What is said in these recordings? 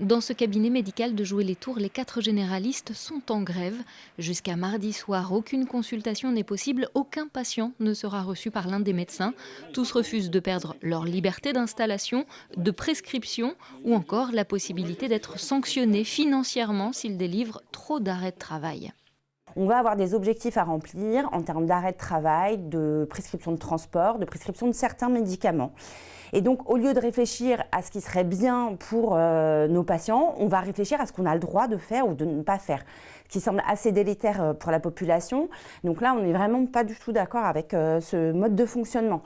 Dans ce cabinet médical de Joué-les-Tours, les 4 généralistes sont en grève. Jusqu'à mardi soir, aucune consultation n'est possible, aucun patient ne sera reçu par l'un des médecins. Tous refusent de perdre leur liberté d'installation, de prescription ou encore la possibilité d'être sanctionnés financièrement s'ils délivrent trop d'arrêts de travail. On va avoir des objectifs à remplir en termes d'arrêt de travail, de prescription de transport, de prescription de certains médicaments. Et donc, au lieu de réfléchir à ce qui serait bien pour nos patients, on va réfléchir à ce qu'on a le droit de faire ou de ne pas faire, ce qui semble assez délétère pour la population. Donc là, on n'est vraiment pas du tout d'accord avec ce mode de fonctionnement.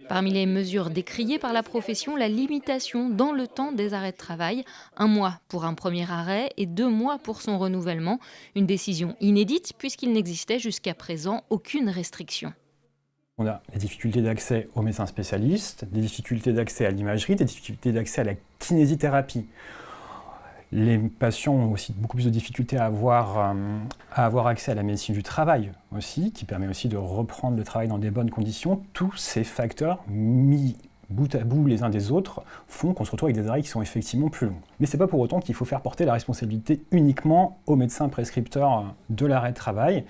Parmi les mesures décriées par la profession, la limitation dans le temps des arrêts de travail, 1 mois pour un premier arrêt et 2 mois pour son renouvellement. Une décision inédite puisqu'il n'existait jusqu'à présent aucune restriction. On a des difficultés d'accès aux médecins spécialistes, des difficultés d'accès à l'imagerie, des difficultés d'accès à la kinésithérapie. Les patients ont aussi beaucoup plus de difficultés à avoir accès à la médecine du travail aussi, qui permet aussi de reprendre le travail dans des bonnes conditions. Tous ces facteurs mis bout à bout les uns des autres font qu'on se retrouve avec des arrêts qui sont effectivement plus longs. Mais ce n'est pas pour autant qu'il faut faire porter la responsabilité uniquement aux médecins prescripteurs de l'arrêt de travail.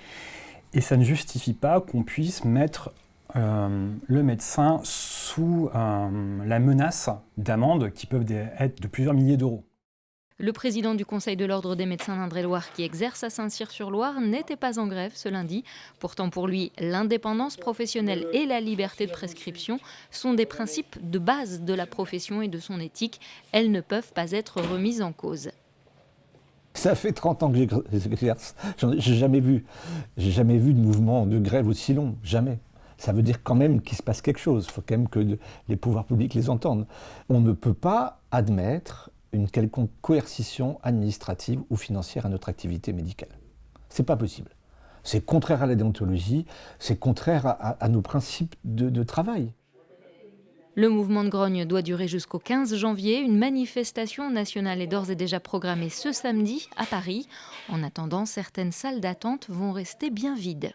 Et ça ne justifie pas qu'on puisse mettre le médecin sous la menace d'amendes qui peuvent être de plusieurs milliers d'euros. Le président du Conseil de l'Ordre des médecins d'Indre-et-Loire qui exerce à Saint-Cyr-sur-Loire n'était pas en grève ce lundi. Pourtant pour lui, l'indépendance professionnelle et la liberté de prescription sont des principes de base de la profession et de son éthique. Elles ne peuvent pas être remises en cause. Ça fait 30 ans que j'exerce. J'ai jamais vu de mouvement de grève aussi long, jamais. Ça veut dire quand même qu'il se passe quelque chose. Il faut quand même que les pouvoirs publics les entendent. On ne peut pas admettre une quelconque coercition administrative ou financière à notre activité médicale. C'est pas possible. C'est contraire à la déontologie, c'est contraire à nos principes de travail. Le mouvement de grogne doit durer jusqu'au 15 janvier. Une manifestation nationale est d'ores et déjà programmée ce samedi à Paris. En attendant, certaines salles d'attente vont rester bien vides.